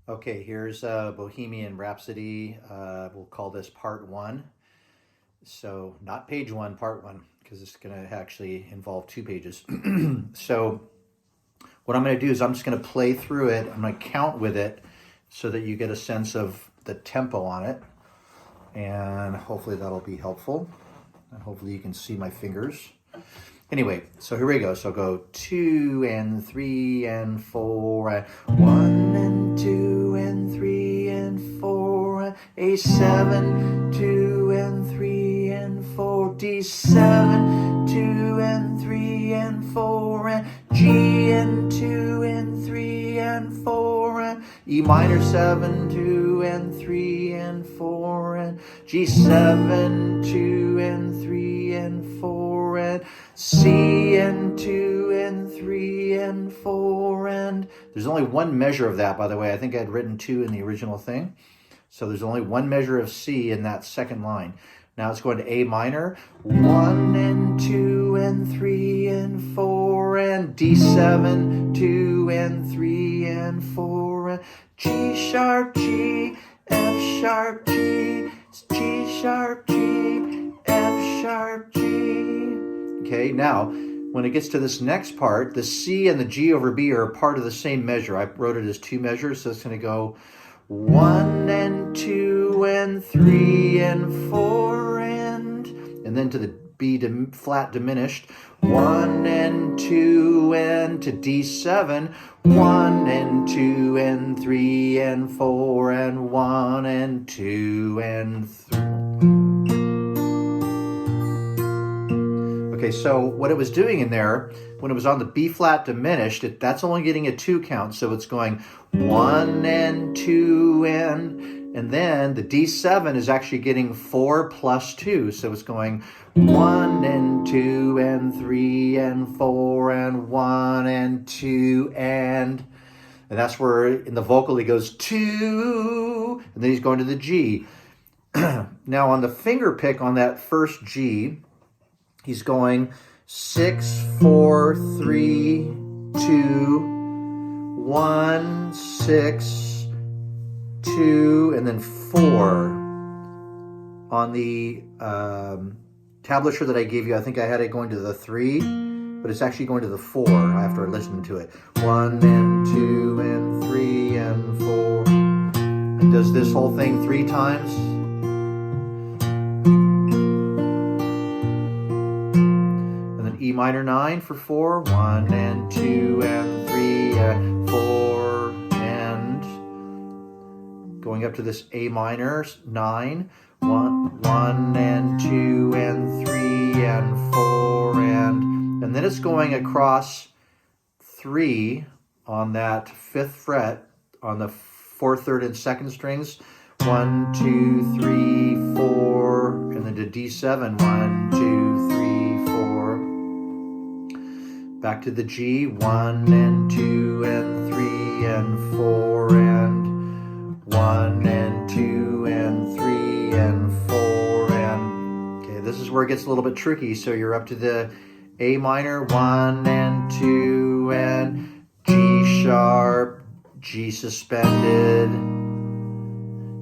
Okay, here's Bohemian Rhapsody. We'll call this part one. So not page one, part one, because it's going to actually involve 2 pages. So what I'm going to do is I'm just going to play through it. I'm going to count with it so that you get a sense of the tempo on it. And hopefully that'll be helpful. And hopefully you can see my fingers. Anyway, so here we go. So I'll go 2 and 3 and 4 and 1 and 2 and 3 and 4 and A7, 2 and 3 and 4, D7, 2 and 3 and 4 and G and 2 and 3 and 4 and E minor 7, 2 and 3 and 4 and G7, 2 and 3 and 4 and C and 2 and 3 and 4 and there's only one measure of that, by the way. I think I'd written 2 in the original thing. So there's only one measure of C in that second line. Now it's going to A minor, 1 and 2 and 3 and 4 and D7, 2 and 3 and 4 and G sharp, G, F sharp, G, G sharp, G, F sharp, G. Okay, now when it gets to this next part, the C and the G over B are part of the same measure. I wrote it as 2 measures, so it's going to go 1 and 2 and 3 and 4 and then to the B flat diminished, 1 and 2 and to D7, 1 and 2 and 3 and 4 and 1 and 2 and 3. Okay, so what it was doing in there, when it was on the B flat diminished, that's only getting a 2 count. So it's going 1 and 2 and then the D7 is actually getting 4 plus 2. So it's going 1 and 2 and 3 and 4 and 1 and 2 and that's where in the vocal he goes 2 and then he's going to the G. Now on the finger pick on that first G, he's going 6, 4, 3, 2, 1, 6, 2, and then 4. On the tablature that I gave you, I think I had it going to the 3, but it's actually going to the 4 after listening to it. 1 and 2 and 3 and 4. And does this whole thing 3 times. E minor 9 for 4, 1 and 2 and 3 and 4, and going up to this A minor 9, 1 and 2 and 3 and 4, and then it's going across 3 on that 5th fret on the 4th, 3rd, and 2nd strings. 1, 2, 3, 4, and then to D7, 1, 2, 3, 4. Back to the G, 1 and 2 and 3 and 4 and 1 and 2 and 3 and 4 and okay, this is where it gets a little bit tricky. So you're up to the A minor, 1 and 2 and G sharp, G suspended,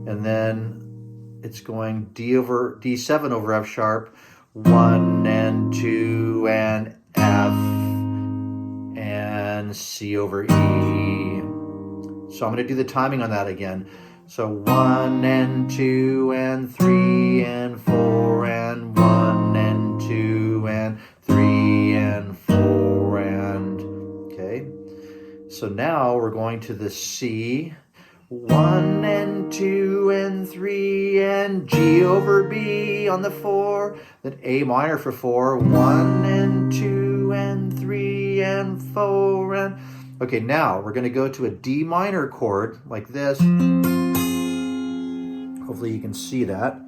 and then it's going D7 over F sharp, 1 and 2 and F and C over E. So I'm going to do the timing on that again. So 1 and 2 and 3 and 4 and 1 and 2 and 3 and 4 and okay. So now we're going to the C. 1 and 2 and 3 and G over B on the 4, then A minor for 4, 1 and 2 and 3 and 4 and okay, now we're going to go to a D minor chord like this. Hopefully you can see that.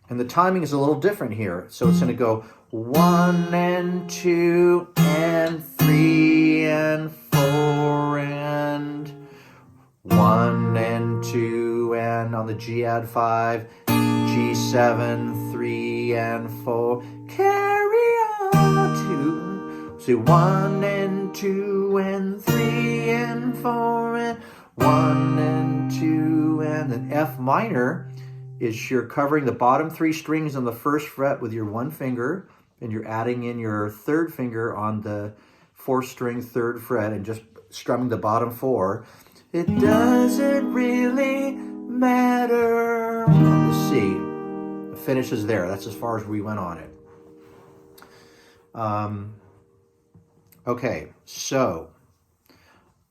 And the timing is a little different here. So it's going to go 1 and 2 and 3 and 4 and 1 and 2 and on the G add 5, G7, 3 and 4, carry on to, so 1 and 2 and 3 and 4 and 1 and 2, and then F minor is you're covering the bottom 3 strings on the 1st fret with your 1 finger, and you're adding in your 3rd finger on the 4th string 3rd fret and just strumming the bottom 4. It doesn't really matter. On the C. The finish is there. That's as far as we went on it. Okay, so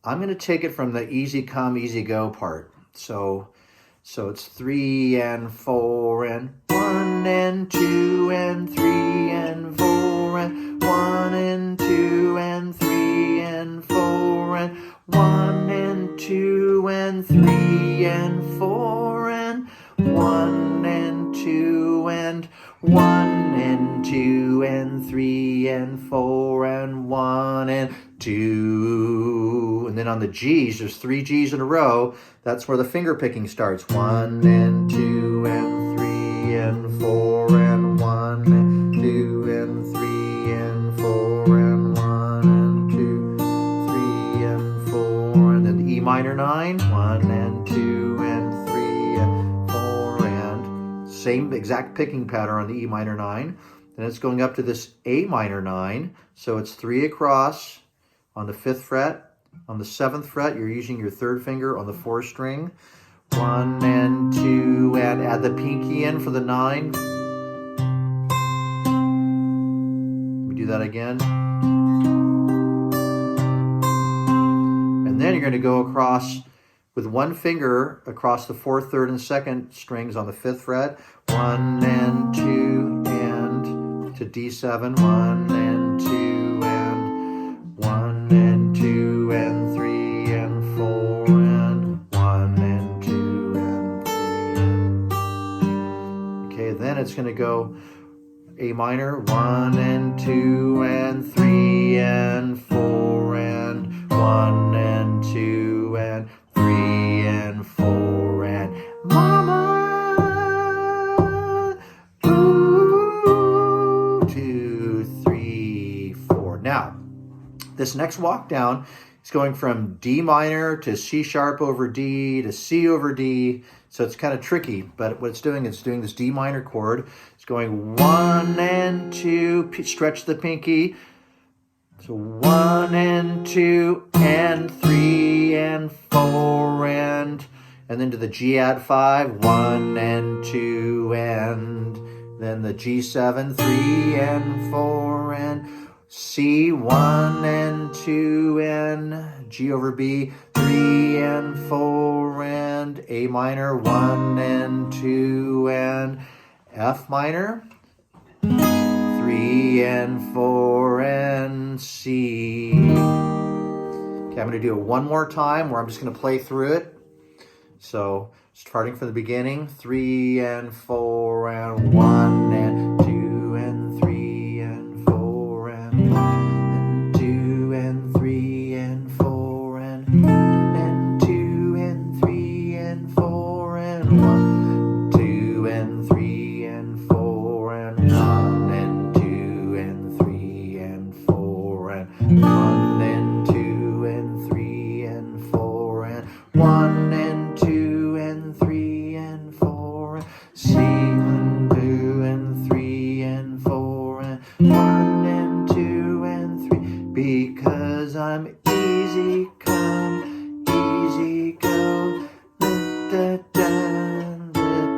I'm going to take it from the easy come, easy go part. So it's 3 and 4 and 1 and 2 and 3 and 4 and 1 and 2 and 3 and 4 and 1 and 2 and 3 and 4 and 1 and 2 and 1 and 2 and 3 and 4 and 1 and 2. And then on the G's, there's 3 G's in a row. That's where the finger picking starts. 1 and 2 and 3 and 4 and 1 and 2 and 3 and 4 and 1 and 2, 3 and 4. And then the E minor 9. 1 and 2 and 3 and 4 and same exact picking pattern on the E minor 9. Then it's going up to this A minor 9. So it's 3 across on the 5th fret. On the 7th fret, you're using your 3rd finger on the 4th string. 1 and 2, and add the pinky in for the 9. Let me do that again. And then you're going to go across with 1 finger across the 4th, 3rd, and 2nd strings on the 5th fret. 1 and 2, and to D7. 1 and 2, and 1 and 2 and 3 and 4 and 1 and 2 and 3 and... Okay, then it's going to go A minor. 1 and 2 and 3 and 4 and 1 and 2 and 3 and 4 and Mama, ooh, 2, 3, 4. Now, this next walk down is going from D minor to C sharp over D to C over D. So it's kind of tricky, but what it's doing is doing this D minor chord. It's going 1 and 2, stretch the pinky. So 1 and 2 and 3 and 4 and then to the G add 5. 1 and 2 and then the G7, 3 and 4 and C, 1 and 2 and G over B, 3 and 4 and A minor, 1 and 2 and F minor, 3 and 4 and C. Okay, I'm going to do it one more time where I'm just going to play through it. So starting from the beginning, 3 and 4 and 1 and 2 and 3 and 4 and 1 and 2 and 3 and 4 and 2 and 3 and 4 and 1, 2 and 3 and 4 and 1 and 2 and 3 and 4 and 1 and 2 and 3 and 4 and 1 and 2 and 3 and 4 and C, 1, 2 and 3 and 4 and 1 and 2 and 3, because I'm easy come, easy go,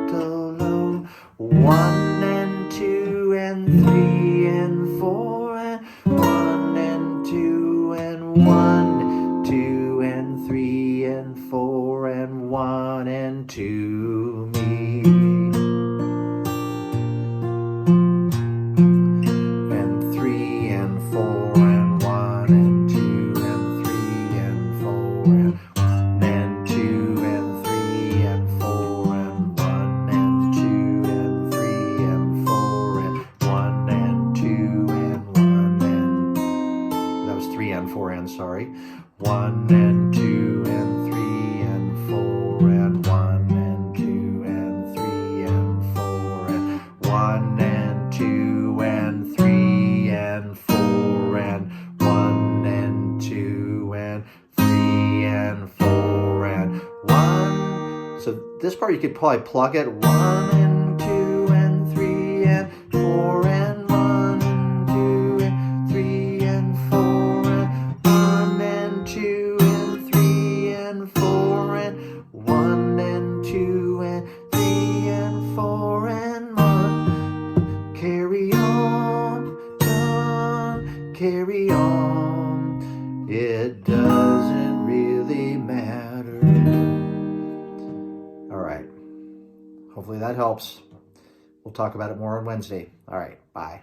little low, 1 and 2 and 3 and 4 and 1 and 2 and 1, 2 and 3 and 4 and 1 and 2 me. And 3 and 4 and 1 and 2 and 3 and 4 and 1 and 2 and 3 and 4 and 1 and 2 and 3 and 4 and 1 and 2 and 1 and... That was 3 and 4 and, sorry. 1 and 2 and 3 and 4 and 1 and 2 and 3 and 4 and 1 and 2 and 3 and 4 and 1 and 2 and 3 and So this part you could probably plug it 1 and 2 and 3 and 4 and 1 and 2 and 3 and 4 and 1 and 2 and 3 and 4 and 1 and 2 and 3 and 4 and 1. Carry on, carry on. It doesn't really matter. All right. Hopefully that helps. We'll talk about it more on Wednesday. All right. Bye.